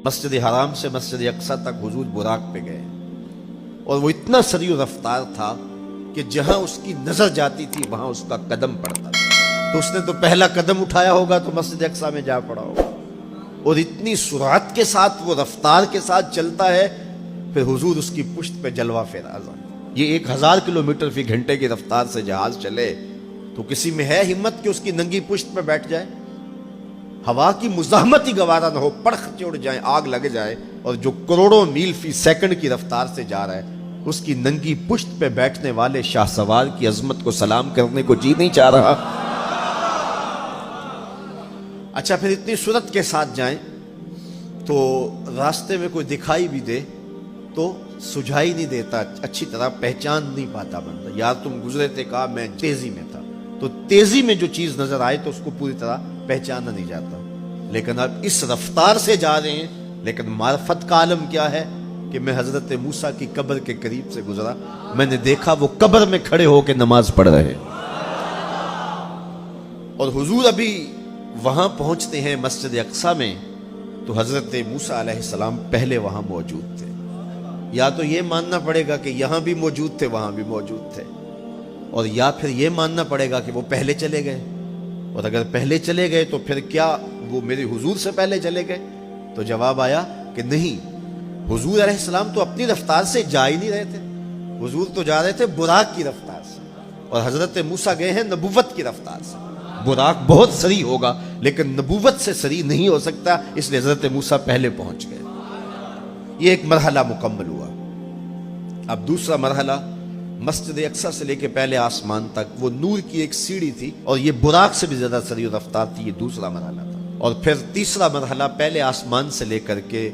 مسجد حرام سے مسجد اقصی تک حضور براق پہ گئے اور وہ اتنا سریع رفتار تھا کہ جہاں اس کی نظر جاتی تھی وہاں اس کا قدم پڑتا تھا. تو اس نے تو پہلا قدم اٹھایا ہوگا تو مسجد اقصی میں جا پڑا ہوگا. اور اتنی سرعت کے ساتھ وہ رفتار کے ساتھ چلتا ہے. پھر حضور اس کی پشت پہ جلوہ فراز. یہ 1000 کلومیٹر فی گھنٹے کی رفتار سے جہاز چلے تو کسی میں ہے ہمت کہ اس کی ننگی پشت پہ بیٹھ جائے؟ ہوا کی مزاحمت ہی گوارا نہ ہو، پڑخ چڑ جائیں، آگ لگ جائے، اور جو کروڑوں میل فی سیکنڈ کی رفتار سے جا رہا ہے اس کی ننگی پشت پہ بیٹھنے والے شاہ سوار کی عظمت کو سلام کرنے کو جی نہیں چاہ رہا. اچھا پھر اتنی سرعت کے ساتھ جائیں تو راستے میں کوئی دکھائی بھی دے تو سجھائی نہیں دیتا، اچھی طرح پہچان نہیں پاتا بندہ. یار تم گزرے تھے، کہا میں تیزی میں تھا. تو تیزی میں جو چیز نظر آئے تو اس کو پوری طرح پہچانا نہیں جاتا. لیکن اب اس رفتار سے جا رہے ہیں، لیکن معرفت کا عالم کیا ہے کہ میں حضرت موسیٰ کی قبر کے قریب سے گزرا، میں نے دیکھا وہ قبر میں کھڑے ہو کے نماز پڑھ رہے. اور حضور ابھی وہاں پہنچتے ہیں مسجد اقصی میں تو حضرت موسیٰ علیہ السلام پہلے وہاں موجود تھے. یا تو یہ ماننا پڑے گا کہ یہاں بھی موجود تھے وہاں بھی موجود تھے، اور یا پھر یہ ماننا پڑے گا کہ وہ پہلے چلے گئے. اور اگر پہلے چلے گئے تو پھر کیا وہ میرے حضور سے پہلے چلے گئے؟ تو جواب آیا کہ نہیں، حضور علیہ السلام تو اپنی رفتار سے جا ہی نہیں رہے تھے. حضور تو جا رہے تھے براق کی رفتار سے، اور حضرت موسیٰ گئے ہیں نبوت کی رفتار سے. براق بہت سریع ہوگا لیکن نبوت سے سریع نہیں ہو سکتا، اس لیے حضرت موسیٰ پہلے پہنچ گئے. یہ ایک مرحلہ مکمل ہوا. اب دوسرا مرحلہ مسجد اقصی سے لے کے پہلے آسمان تک وہ نور کی ایک سیڑھی تھی، اور یہ براق سے بھی زیادہ سریع رفتار تھی. یہ دوسرا مرحلہ تھا. اور پھر تیسرا مرحلہ پہلے آسمان سے لے کر کے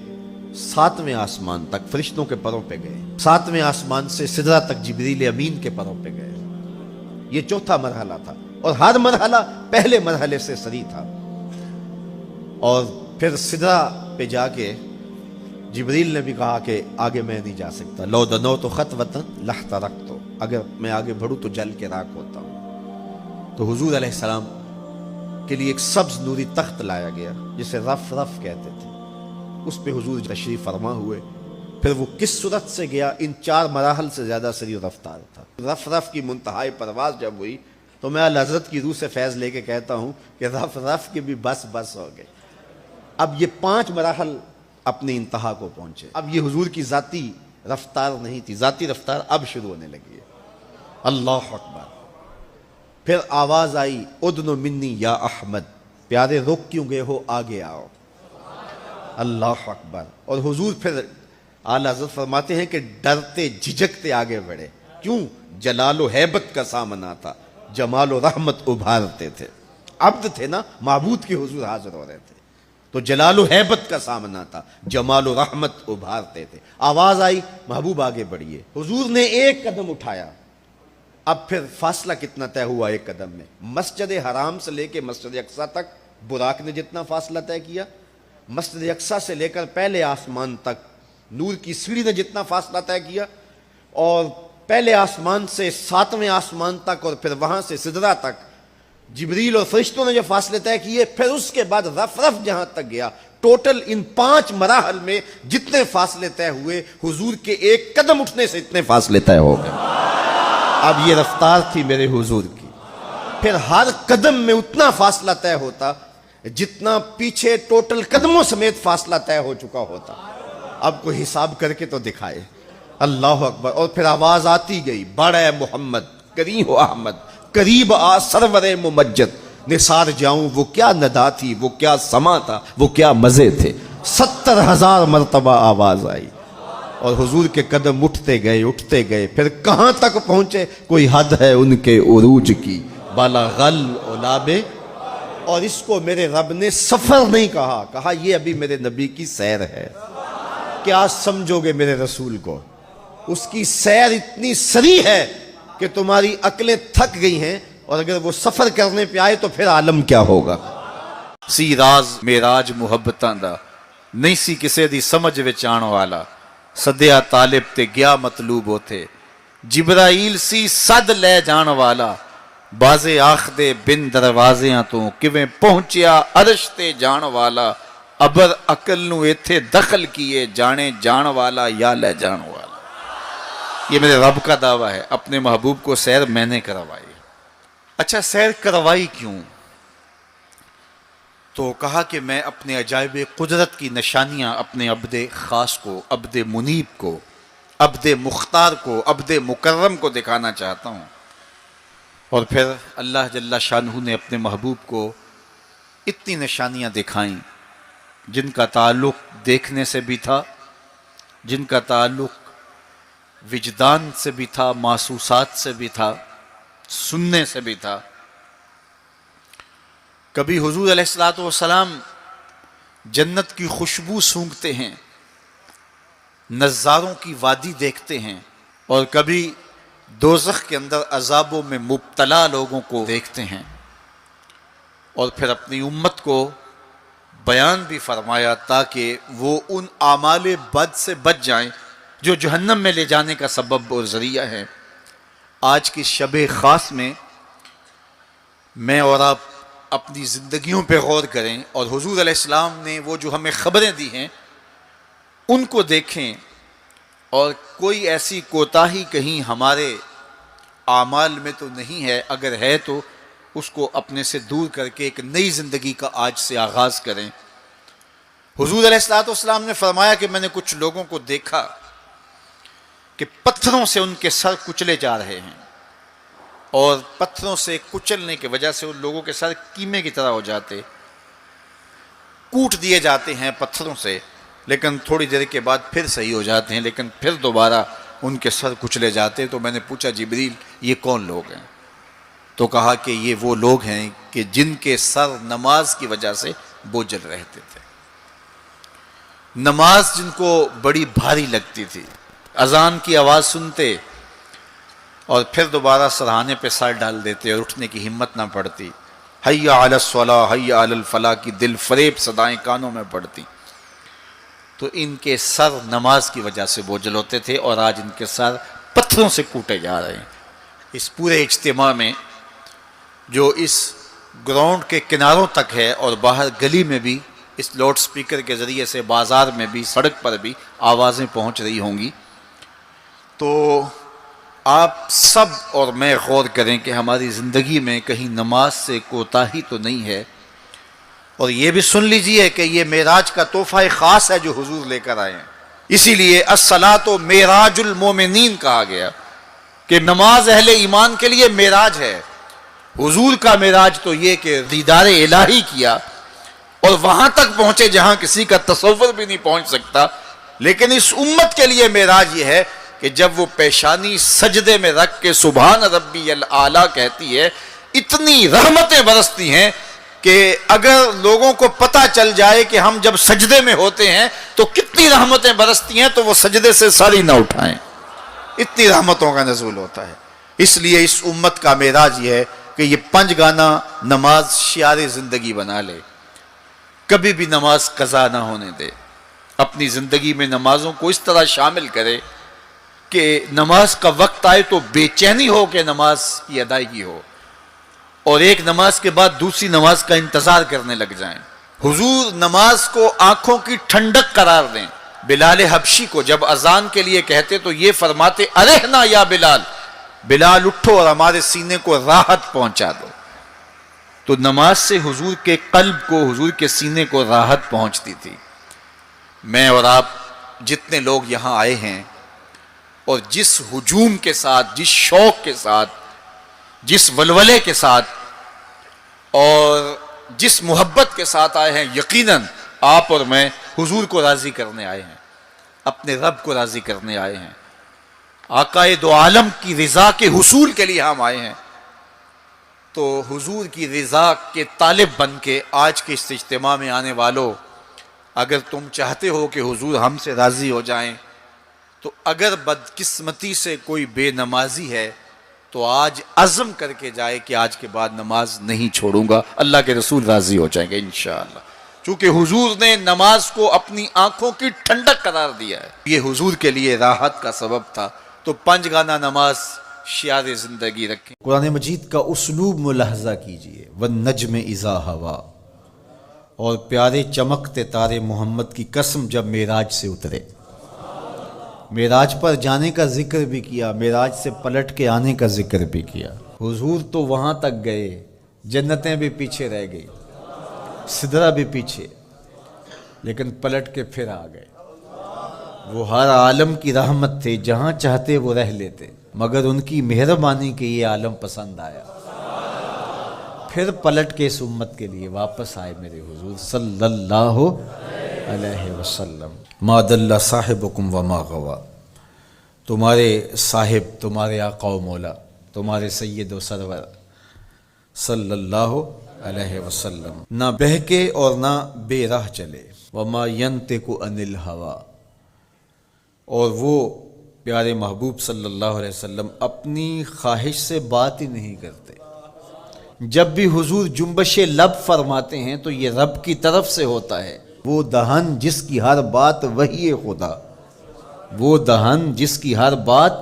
7ویں آسمان تک فرشتوں کے پروں پہ گئے. 7ویں آسمان سے سدرہ تک جبریل امین کے پروں پہ گئے. یہ چوتھا مرحلہ تھا، اور ہر مرحلہ پہلے مرحلے سے سریع تھا. اور پھر سدرہ پہ جا کے جبریل نے بھی کہا کہ آگے میں نہیں جا سکتا. لو دنوت خطوۃ لاحترقت، اگر میں آگے بڑھوں تو جل کے راکھ ہوتا ہوں. تو حضور علیہ السلام کے لیے ایک سبز نوری تخت لایا گیا جسے رف رف کہتے تھے. اس پہ حضور تشریف فرما ہوئے. پھر وہ کس صورت سے گیا؟ ان 4 مراحل سے زیادہ سریع رفتار تھا. رف رف کی منتہائی پرواز جب ہوئی تو میں اعلی حضرت کی روح سے فیض لے کے کہتا ہوں کہ رف رف کے بھی بس بس ہو گئے. اب یہ 5 مراحل اپنی انتہا کو پہنچے. اب یہ حضور کی ذاتی رفتار نہیں تھی، ذاتی رفتار اب شروع ہونے لگی ہے. اللہ اکبر. پھر آواز آئی ادنو منی یا احمد، پیارے رک کیوں گئے ہو، آگے آؤ. اللہ اکبر. اور حضور پھر اعلی حضرت فرماتے ہیں کہ ڈرتے جھجکتے آگے بڑھے. کیوں؟ جلال و ہیبت کا سامنا تھا، جمال و رحمت ابھارتے تھے. عبد تھے نا، معبود کے حضور حاضر ہو رہے تھے تو جلال و ہیبت کا سامنا تھا، جمال و رحمت ابھارتے تھے. آواز آئی محبوب آگے بڑھیے. حضور نے ایک قدم اٹھایا. اب پھر فاصلہ کتنا طے ہوا ایک قدم میں؟ مسجد حرام سے لے کے مسجد اقصی تک براق نے جتنا فاصلہ طے کیا، مسجد اقصی سے لے کر پہلے آسمان تک نور کی سیڑھی نے جتنا فاصلہ طے کیا، اور پہلے آسمان سے 7ویں آسمان تک، اور پھر وہاں سے سدرہ تک جبریل اور فرشتوں نے جو فاصلے طے کیے، پھر اس کے بعد رف رف جہاں تک گیا. ٹوٹل ان 5 مراحل میں جتنے فاصلے طے ہوئے، حضور کے ایک قدم اٹھنے سے اتنے فاصلے طے ہو گئے. اب یہ رفتار تھی میرے حضور کی. پھر ہر قدم میں اتنا فاصلہ طے ہوتا جتنا پیچھے ٹوٹل قدموں سمیت فاصلہ طے ہو چکا ہوتا. اب کوئی حساب کر کے تو دکھائے. اللہ اکبر. اور پھر آواز آتی گئی بڑھ اے محمد، قریب ہو احمد، قریب آ سرور ممجد. نثار جاؤں وہ کیا ندا تھی، وہ کیا سما تھا، وہ کیا مزے تھے. 70,000 مرتبہ آواز آئی اور حضور کے قدم اٹھتے گئے. پھر کہاں تک پہنچے؟ کوئی حد ہے ان کے عروج کی، بالا غل اولابے. اور اس کو میرے رب نے سفر نہیں کہا یہ ابھی میرے نبی کی سیر ہے. کیا سمجھو گے میرے رسول کو؟ اس کی سیر اتنی سریع ہے کہ تمہاری عقلیں تھک گئی ہیں، اور اگر وہ سفر کرنے پہ آئے تو پھر عالم کیا ہوگا. سی راز میراج محبتاں دا نہیں سی کسے دی سمجھ وچ آن والا. سدیا طالب تے گیا مطلوب ہوتے. جبرائیل سی صد لے جان والا. بازے آخ دے بن دروازیاں تو کیویں پہنچیا عرش تے جان والا. ابر عقل نو ایتھے دخل کیے جانے جان والا یا لے جان والا. یہ میرے رب کا دعویٰ ہے. اپنے محبوب کو سیر میں نے کروائی. اچھا سیر کروائی کیوں؟ تو کہا کہ میں اپنے عجائب قدرت کی نشانیاں اپنے عبد خاص کو، عبد منیب کو، عبد مختار کو، عبد مکرم کو دکھانا چاہتا ہوں. اور پھر اللہ جل شانہ نے اپنے محبوب کو اتنی نشانیاں دکھائیں جن کا تعلق دیکھنے سے بھی تھا، جن کا تعلق وجدان سے بھی تھا، محسوسات سے بھی تھا، سننے سے بھی تھا. کبھی حضور علیہ الصلوۃ والسلام جنت کی خوشبو سونگھتے ہیں، نظاروں کی وادی دیکھتے ہیں، اور کبھی دوزخ کے اندر عذابوں میں مبتلا لوگوں کو دیکھتے ہیں. اور پھر اپنی امت کو بیان بھی فرمایا تاکہ وہ ان اعمال بد سے بچ جائیں جو جہنم میں لے جانے کا سبب اور ذریعہ ہے. آج کی شب خاص میں میں اور آپ اپنی زندگیوں پہ غور کریں اور حضور علیہ السلام نے وہ جو ہمیں خبریں دی ہیں ان کو دیکھیں، اور کوئی ایسی کوتاہی کہیں ہمارے اعمال میں تو نہیں ہے، اگر ہے تو اس کو اپنے سے دور کر کے ایک نئی زندگی کا آج سے آغاز کریں. حضور علیہ السلام نے فرمایا کہ میں نے کچھ لوگوں کو دیکھا کہ پتھروں سے ان کے سر کچلے جا رہے ہیں، اور پتھروں سے کچلنے کی وجہ سے ان لوگوں کے سر کیمے کی طرح ہو جاتے، کوٹ دیے جاتے ہیں پتھروں سے، لیکن تھوڑی دیر کے بعد پھر صحیح ہو جاتے ہیں، لیکن پھر دوبارہ ان کے سر کچلے جاتے. تو میں نے پوچھا جبریل یہ کون لوگ ہیں؟ تو کہا کہ یہ وہ لوگ ہیں کہ جن کے سر نماز کی وجہ سے بوجھل رہتے تھے، نماز جن کو بڑی بھاری لگتی تھی، اذان کی آواز سنتے اور پھر دوبارہ سرہانے پہ سر ڈال دیتے اور اٹھنے کی ہمت نہ پڑتی. حی علی الصلاۃ حی علی الفلاح کی دل فریب صدائیں کانوں میں پڑتی. تو ان کے سر نماز کی وجہ سے بوجھل ہوتے تھے، اور آج ان کے سر پتھروں سے کوٹے جا رہے ہیں. اس پورے اجتماع میں جو اس گراؤنڈ کے کناروں تک ہے اور باہر گلی میں بھی اس لاؤڈ سپیکر کے ذریعے سے، بازار میں بھی، سڑک پر بھی آوازیں پہنچ رہی ہوں گی، تو آپ سب اور میں غور کریں کہ ہماری زندگی میں کہیں نماز سے کوتاہی تو نہیں ہے. اور یہ بھی سن لیجئے کہ یہ معراج کا تحفہ خاص ہے جو حضور لے کر آئے ہیں. اسی لیے الصلاۃ معراج المومنین کہا گیا کہ نماز اہل ایمان کے لیے معراج ہے. حضور کا معراج تو یہ کہ دیدار الہی کیا اور وہاں تک پہنچے جہاں کسی کا تصور بھی نہیں پہنچ سکتا. لیکن اس امت کے لیے معراج یہ ہے کہ جب وہ پیشانی سجدے میں رکھ کے سبحان ربی الاعلیٰ کہتی ہے، اتنی رحمتیں برستی ہیں کہ اگر لوگوں کو پتہ چل جائے کہ ہم جب سجدے میں ہوتے ہیں تو کتنی رحمتیں برستی ہیں تو وہ سجدے سے ساری نہ اٹھائیں، اتنی رحمتوں کا نزول ہوتا ہے. اس لیے اس امت کا معراج یہ ہے کہ یہ 5 گانا نماز شعار زندگی بنا لے، کبھی بھی نماز قضا نہ ہونے دے، اپنی زندگی میں نمازوں کو اس طرح شامل کرے کہ نماز کا وقت آئے تو بے چینی ہو کہ نماز کی ادائیگی ہو، اور ایک نماز کے بعد دوسری نماز کا انتظار کرنے لگ جائیں. حضور نماز کو آنکھوں کی ٹھنڈک قرار دیں. بلال حبشی کو جب اذان کے لیے کہتے تو یہ فرماتے ارحنا یا بلال، بلال اٹھو اور ہمارے سینے کو راحت پہنچا دو. تو نماز سے حضور کے قلب کو، حضور کے سینے کو راحت پہنچتی تھی. میں اور آپ جتنے لوگ یہاں آئے ہیں اور جس ہجوم کے ساتھ، جس شوق کے ساتھ، جس ولولے کے ساتھ اور جس محبت کے ساتھ آئے ہیں، یقیناً آپ اور میں حضور کو راضی کرنے آئے ہیں، اپنے رب کو راضی کرنے آئے ہیں، آقا دو عالم کی رضا کے حصول کے لیے ہم آئے ہیں. تو حضور کی رضا کے طالب بن کے آج کے اس اجتماع میں آنے والوں، اگر تم چاہتے ہو کہ حضور ہم سے راضی ہو جائیں، تو اگر بدقسمتی سے کوئی بے نمازی ہے تو آج عزم کر کے جائے کہ آج کے بعد نماز نہیں چھوڑوں گا، اللہ کے رسول راضی ہو جائیں گے انشاءاللہ. چونکہ حضور نے نماز کو اپنی آنکھوں کی ٹھنڈک قرار دیا ہے، یہ حضور کے لیے راحت کا سبب تھا. تو 5 گانا نماز شعار زندگی رکھیں. قرآن مجید کا اسلوب ملاحظہ کیجئے. والنجم اذا ہوا اور پیارے چمکتے تارے محمد کی قسم جب معراج سے اترے، معراج پر جانے کا ذکر بھی کیا، معراج سے پلٹ کے آنے کا ذکر بھی کیا۔ حضور تو وہاں تک گئے، جنتیں بھی پیچھے رہ گئی، سدرہ بھی پیچھے، لیکن پلٹ کے پھر آ گئے۔ وہ ہر عالم کی رحمت تھے، جہاں چاہتے وہ رہ لیتے، مگر ان کی مہربانی کے یہ عالم پسند آیا، پھر پلٹ کے اس امت کے لیے واپس آئے میرے حضور صلی اللہ علیہ وسلم۔ ما ضل صاحبکم وما غوا، تمہارے صاحب، تمہارے آقا و مولا، تمہارے سید و سرور صلی اللہ علیہ وسلم نہ بہکے اور نہ بے راہ چلے۔ وما ینطق عن الہویٰ، اور وہ پیارے محبوب صلی اللہ علیہ وسلم اپنی خواہش سے بات ہی نہیں کرتے۔ جب بھی حضور جنبش لب فرماتے ہیں تو یہ رب کی طرف سے ہوتا ہے۔ وہ دہن جس کی ہر بات وحی خدا، وہ دہن جس کی ہر بات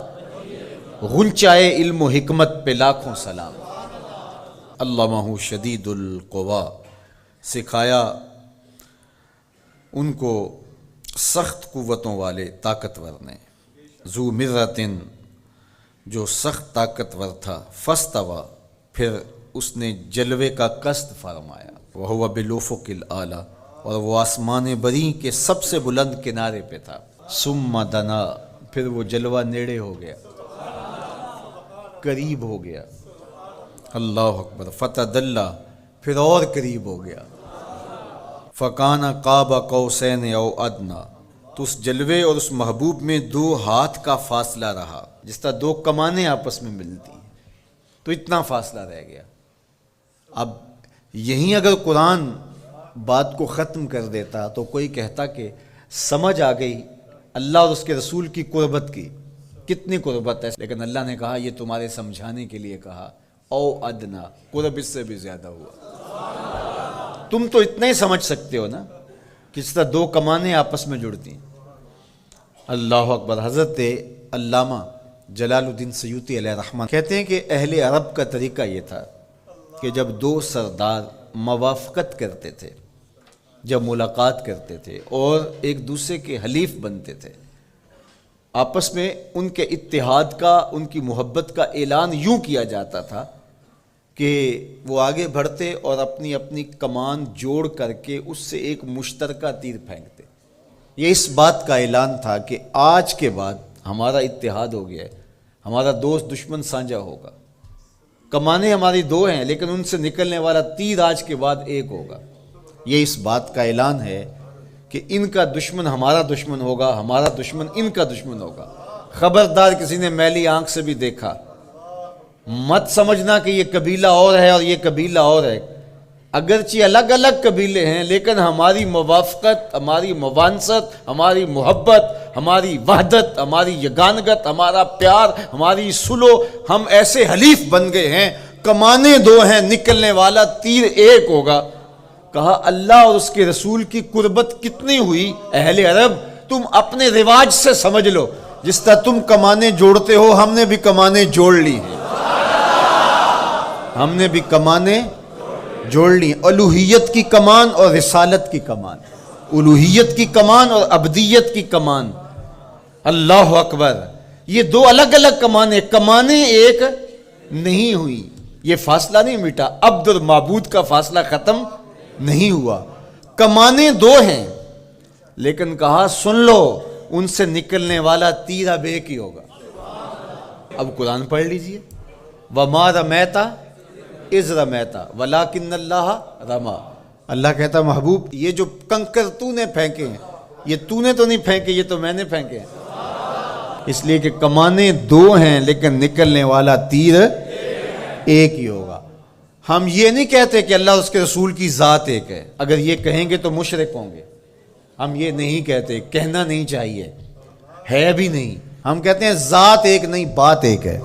غنچائے علم و حکمت پہ لاکھوں سلام۔ علمہ شدید القوا، سکھایا ان کو سخت قوتوں والے طاقتور نے۔ ذو مرتن، جو سخت طاقتور تھا، فاستویٰ، پھر اس نے جلوے کا قصد فرمایا۔ وہو بالافق الاعلیٰ، اور وہ آسمان بری کے سب سے بلند کنارے پہ تھا۔ ثم دنا، پھر وہ جلوہ نیڑے ہو گیا، قریب ہو گیا۔ اللہ اکبر۔ فتدلی، پھر اور قریب ہو گیا۔ فکان قاب قوسین او ادنیٰ، تو اس جلوے اور اس محبوب میں 2 ہاتھ کا فاصلہ رہا، جس طرح 2 کمانیں آپس میں ملتی، تو اتنا فاصلہ رہ گیا۔ اب یہیں اگر قرآن بات کو ختم کر دیتا تو کوئی کہتا کہ سمجھ آ گئی اللہ اور اس کے رسول کی قربت کی، کتنی قربت ہے، لیکن اللہ نے کہا یہ تمہارے سمجھانے کے لیے کہا، او ادنا، قرب اس سے بھی زیادہ ہوا۔ تم تو اتنا ہی سمجھ سکتے ہو نا، کس طرح 2 کمانیں آپس میں جڑتی ہیں۔ اللہ اکبر۔ حضرت علامہ جلال الدین سیوطی علیہ رحمہ کہتے ہیں کہ اہل عرب کا طریقہ یہ تھا کہ جب 2 سردار موافقت کرتے تھے، جب ملاقات کرتے تھے اور ایک دوسرے کے حلیف بنتے تھے، آپس میں ان کے اتحاد کا، ان کی محبت کا اعلان یوں کیا جاتا تھا کہ وہ آگے بڑھتے اور اپنی اپنی کمان جوڑ کر کے اس سے ایک مشترکہ تیر پھینکتے۔ یہ اس بات کا اعلان تھا کہ آج کے بعد ہمارا اتحاد ہو گیا ہے، ہمارا دوست دشمن سانجا ہوگا، کمانیں ہماری 2 ہیں لیکن ان سے نکلنے والا تیر آج کے بعد ایک ہوگا۔ یہ اس بات کا اعلان ہے کہ ان کا دشمن ہمارا دشمن ہوگا، ہمارا دشمن ان کا دشمن ہوگا۔ خبردار کسی نے میلی آنکھ سے بھی دیکھا، مت سمجھنا کہ یہ قبیلہ اور ہے اور یہ قبیلہ اور ہے، اگرچہ الگ الگ قبیلے ہیں لیکن ہماری موافقت، ہماری موانست، ہماری محبت، ہماری وحدت، ہماری یگانگت، ہمارا پیار، ہماری سلو، ہم ایسے حلیف بن گئے ہیں، کمانیں 2 ہیں، نکلنے والا تیر ایک ہوگا۔ کہا اللہ اور اس کے رسول کی قربت کتنی ہوئی اہل عرب، تم اپنے رواج سے سمجھ لو، جس طرح تم کمانیں جوڑتے ہو ہم نے بھی کمانیں جوڑ لی ہیں، ہم نے بھی کمانیں جوڑ لی، الوہیت کی کمان اور رسالت کی کمان، الوہیت کی کمان اور عبدیت کی کمان۔ اللہ اکبر۔ یہ 2 الگ الگ کمانیں ایک نہیں ہوئی، یہ فاصلہ نہیں مٹا، عبد اور معبود کا فاصلہ ختم نہیں ہوا، کمانیں 2 ہیں، لیکن کہا سن لو ان سے نکلنے والا تیر اب ایک ہی ہوگا۔ اب قرآن پڑھ لیجئے، وَمَا رَمَيْتَ اِذْ رَمَيْتَ وَلَٰكِنَّ اللَّهَ رَمَىٰ۔ اللہ کہتا محبوب یہ جو کنکر تو نے پھینکے ہیں، یہ تو نے تو نہیں پھینکے، یہ تو میں نے پھینکے ہیں، اس لیے کہ کمانیں 2 ہیں لیکن نکلنے والا تیر ایک ہی ہوگا۔ ہم یہ نہیں کہتے کہ اللہ اور اس کے رسول کی ذات ایک ہے، اگر یہ کہیں گے تو مشرک ہوں گے، ہم یہ نہیں کہتے، کہنا نہیں چاہیے، ہے بھی نہیں، ہم کہتے ہیں ذات ایک نہیں، بات ایک ہے۔